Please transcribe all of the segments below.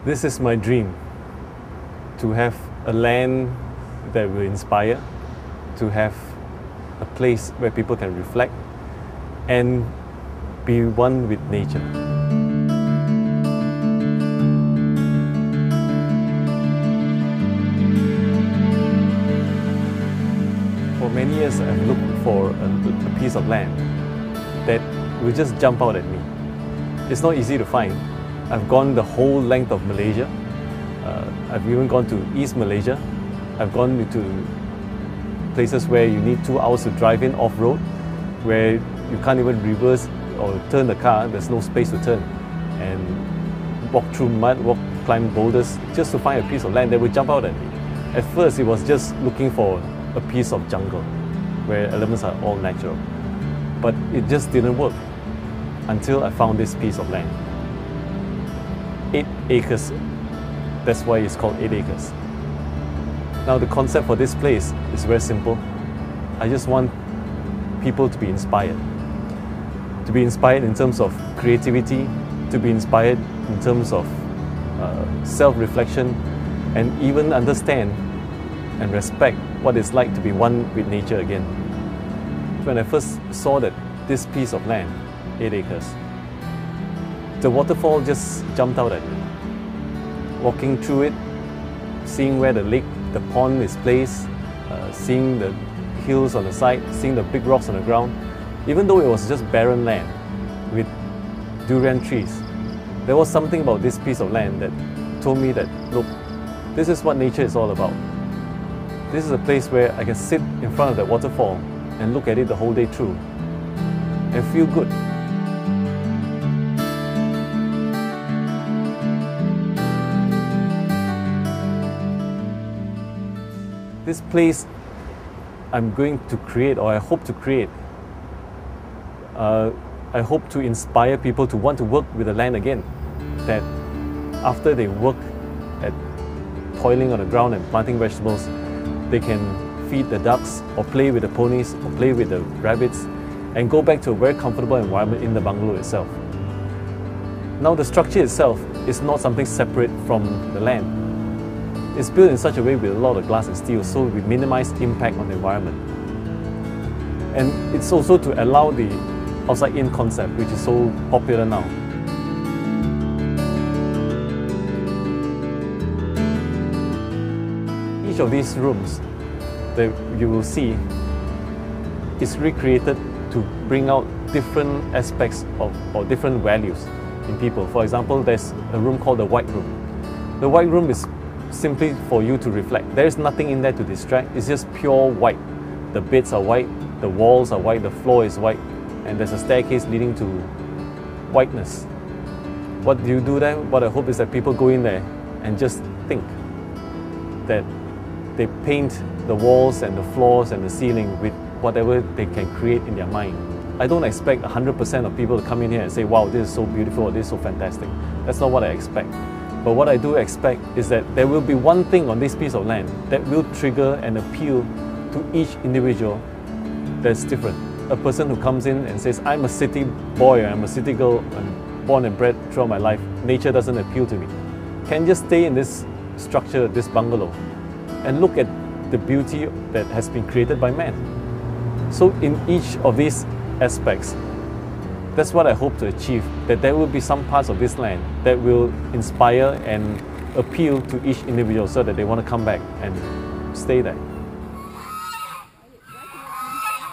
This is my dream, to have a land that will inspire, to have a place where people can reflect and be one with nature. For many years I've looked for a piece of land that will just jump out at me. It's not easy to find. I've gone the whole length of Malaysia. I've even gone to East Malaysia. I've gone to places where you need 2 hours to drive in off-road, where you can't even reverse or turn the car, there's no space to turn. And walk through mud, climb boulders, just to find a piece of land that would jump out at me. At first it was just looking for a piece of jungle, where elements are all natural. But it just didn't work until I found this piece of land. 8 acres. That's why it's called 8 acres. Now the concept for this place is very simple. I just want people to be inspired. To be inspired in terms of creativity, to be inspired in terms of self-reflection, and even understand and respect what it's like to be one with nature again. When I first saw that this piece of land, 8 acres, the waterfall just jumped out at me. Walking through it, seeing where the lake, the pond is placed, seeing the hills on the side, seeing the big rocks on the ground, even though it was just barren land with durian trees, there was something about this piece of land that told me that, look, this is what nature is all about. This is a place where I can sit in front of the waterfall and look at it the whole day through and feel good. This place I'm going to create, or I hope to create, I hope to inspire people to want to work with the land again. That after they work at toiling on the ground and planting vegetables, they can feed the ducks or play with the ponies or play with the rabbits and go back to a very comfortable environment in the bungalow itself. Now the structure itself is not something separate from the land. It's built in such a way with a lot of glass and steel, so we minimize impact on the environment. And it's also to allow the outside-in concept, which is so popular now. Each of these rooms that you will see is recreated to bring out different aspects of or different values in people. For example, there's a room called the white room. The white room is simply for you to reflect. There is nothing in there to distract. It's just pure white. The beds are white, the walls are white, the floor is white, and there's a staircase leading to whiteness. What do you do there? What I hope is that people go in there and just think that they paint the walls and the floors and the ceiling with whatever they can create in their mind. I don't expect 100% of people to come in here and say, wow, this is so beautiful, or this is so fantastic. That's not what I expect. But what I do expect is that there will be one thing on this piece of land that will trigger and appeal to each individual that's different. A person who comes in and says, I'm a city boy, or I'm a city girl, I'm born and bred throughout my life, nature doesn't appeal to me, can just stay in this structure, this bungalow, and look at the beauty that has been created by man. So in each of these aspects, that's what I hope to achieve, that there will be some parts of this land that will inspire and appeal to each individual so that they want to come back and stay there.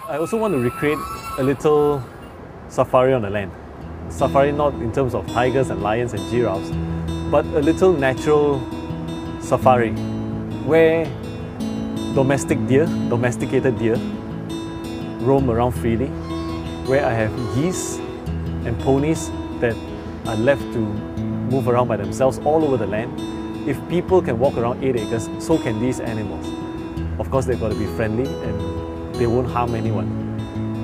I also want to recreate a little safari on the land. Safari not in terms of tigers and lions and giraffes, but a little natural safari where domesticated deer roam around freely, where I have geese and ponies that are left to move around by themselves all over the land. If people can walk around 8 acres, so can these animals. Of course, they've got to be friendly and they won't harm anyone.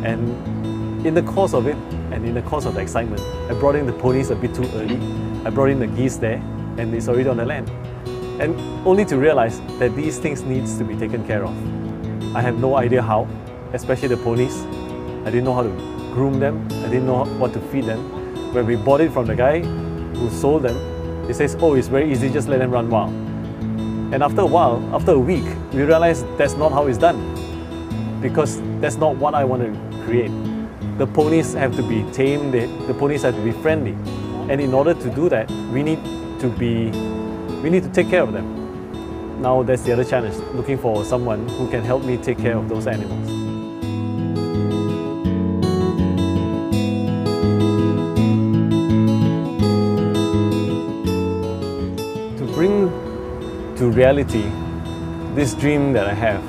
And in the course of it, and in the course of the excitement, I brought in the ponies a bit too early. I brought in the geese there, and it's already on the land. And only to realize that these things needs to be taken care of. I have no idea how, especially the ponies. I didn't know how to groom them. I didn't know what to feed them. When we bought it from the guy who sold them, It says, oh, it's very easy, just let them run wild. And after a while, after a week, we realized that's not how it's done, because that's not what I want to create. The ponies have to be tamed, the ponies have to be friendly. And in order to do that, we need to take care of them. Now that's the other challenge, looking for someone who can help me take care of those animals. To bring to reality this dream that I have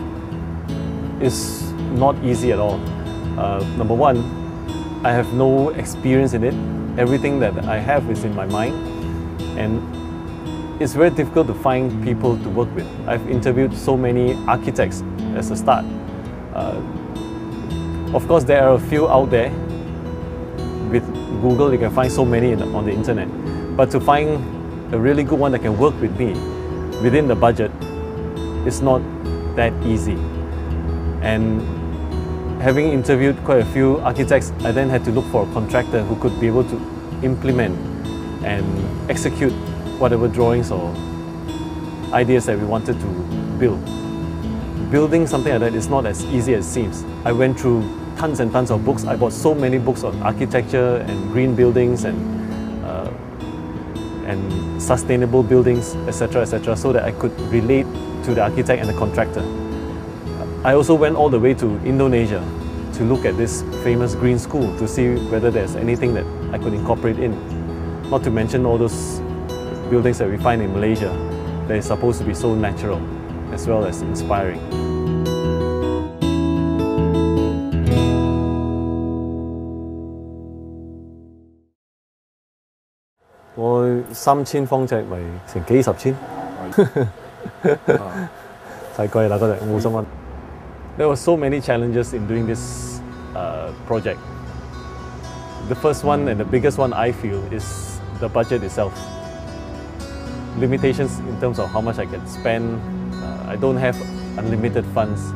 is not easy at all. Number one, I have no experience in it. Everything that I have is in my mind, and it's very difficult to find people to work with. I've interviewed so many architects as a start. Of course, there are a few out there. With Google, you can find so many on the internet. But to find a really good one that can work with me within the budget, it's not that easy. And having interviewed quite a few architects, I then had to look for a contractor who could be able to implement and execute whatever drawings or ideas that we wanted to build. Building something like that is not as easy as it seems. I went through tons and tons of books. I bought so many books on architecture and green buildings and sustainable buildings, etc., so that I could relate to the architect and the contractor. I also went all the way to Indonesia to look at this famous green school to see whether there's anything that I could incorporate in. Not to mention all those buildings that we find in Malaysia that is supposed to be so natural as well as inspiring. I 3,000方尺咪成幾十千，太貴啦嗰隻50蚊。There were so many challenges in doing this project. The first one and the biggest one I feel is the budget itself. Limitations in terms of how much I can spend. I don't have unlimited funds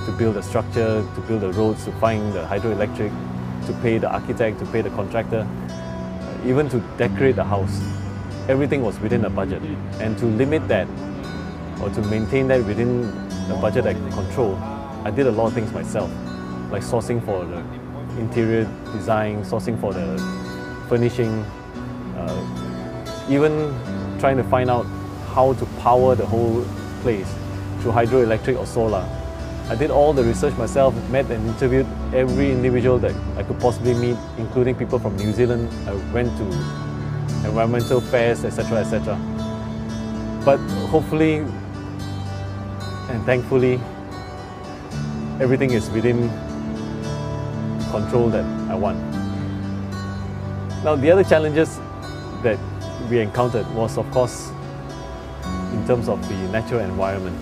to build a structure, to build the roads, to find the hydroelectric, to pay the architect, to pay the contractor, even to decorate the house. Everything was within a budget. And to limit that, or to maintain that within the budget I can control, I did a lot of things myself, like sourcing for the interior design, sourcing for the furnishing, even trying to find out how to power the whole place through hydroelectric or solar. I did all the research myself, met and interviewed every individual that I could possibly meet, including people from New Zealand. I went to environmental fairs, etc., etc. But hopefully and thankfully, everything is within control that I want. Now, the other challenges that we encountered was, of course, in terms of the natural environment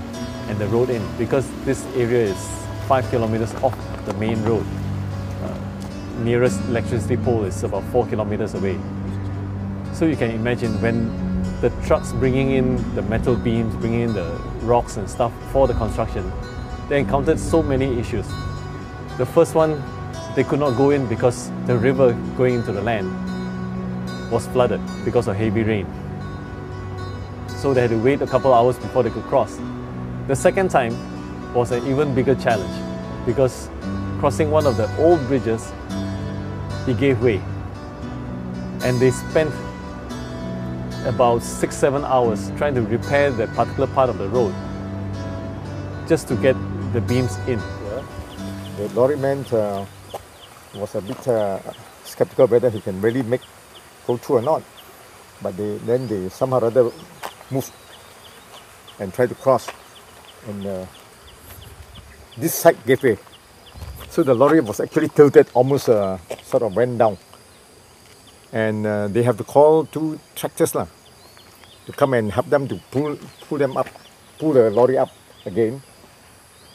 and the road in, because this area is 5 kilometers off the main road. Nearest electricity pole is about 4 kilometers away. So you can imagine when the trucks bringing in the metal beams, bringing in the rocks and stuff for the construction, they encountered so many issues. The first one, they could not go in because the river going into the land was flooded because of heavy rain. So they had to wait a couple hours before they could cross. The second time was an even bigger challenge because crossing one of the old bridges, it gave way. And they spent about 6-7 hours trying to repair that particular part of the road just to get the beams in. Yeah. The lorryman was a bit skeptical whether he can really go through or not. But then they somehow or other moved and tried to cross. And this side gave way. So the lorry was actually tilted, almost sort of went down. And they have to call 2 tractors to come and help them to pull them up, pull the lorry up again.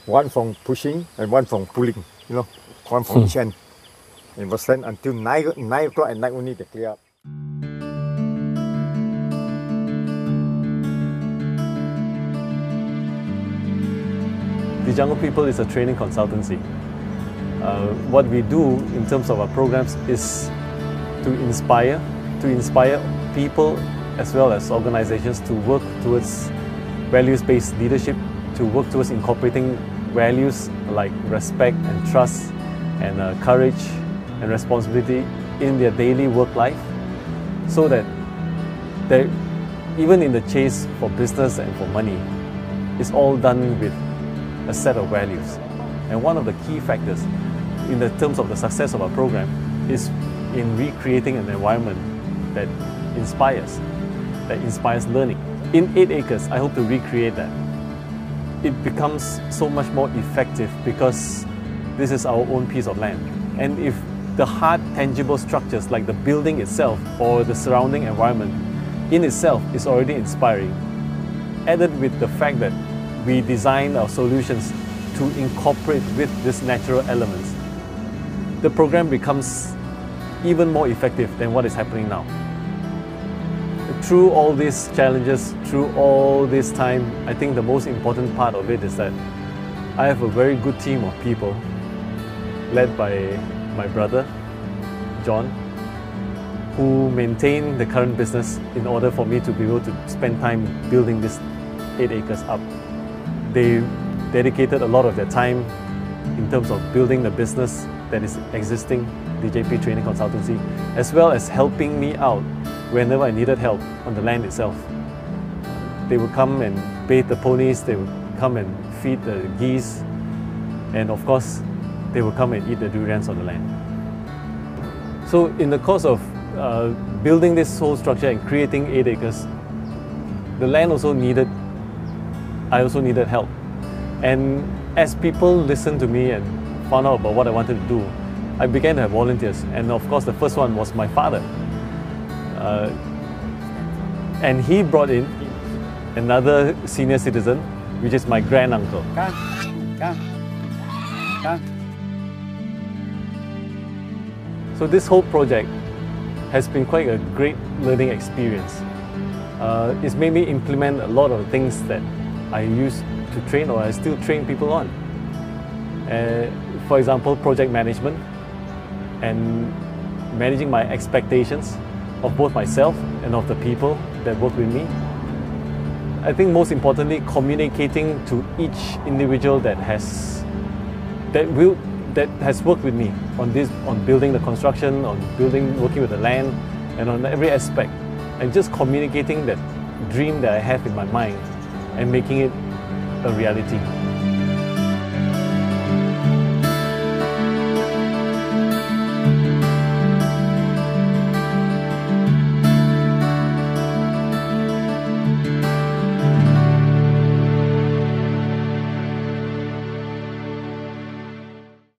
One from pushing and one from pulling, one from each end. It was then until 9 o'clock at night only they clear up. The Jungle People is a training consultancy. What we do in terms of our programs is to inspire people as well as organizations to work towards values-based leadership, to work towards incorporating values like respect and trust and courage and responsibility in their daily work life, so that even in the chase for business and for money, it's all done with a set of values. And one of the key factors in the terms of the success of our program is in recreating an environment that inspires learning. In 8 acres, I hope to recreate that. It becomes so much more effective because this is our own piece of land. And if the hard, tangible structures like the building itself or the surrounding environment in itself is already inspiring, added with the fact that we design our solutions to incorporate with these natural elements, the program becomes even more effective than what is happening now. Through all these challenges, through all this time, I think the most important part of it is that I have a very good team of people led by my brother, John, who maintain the current business in order for me to be able to spend time building this 8 acres up. They dedicated a lot of their time in terms of building the business that is existing, DJP Training Consultancy, as well as helping me out whenever I needed help on the land itself. They would come and bathe the ponies, they would come and feed the geese, and of course, they would come and eat the durians on the land. So in the course of building this whole structure and creating 8 acres, the land also needed, I also needed help. And as people listened to me and found out about what I wanted to do, I began to have volunteers. And of course, the first one was my father. And he brought in another senior citizen, which is my granduncle. So this whole project has been quite a great learning experience. It's made me implement a lot of things that I used to train or I still train people on. For example, project management and managing my expectations of both myself and of the people that work with me. I think most importantly, communicating to each individual that has worked with me on building the construction, on working with the land, and on every aspect, and just communicating that dream that I have in my mind and making it a reality.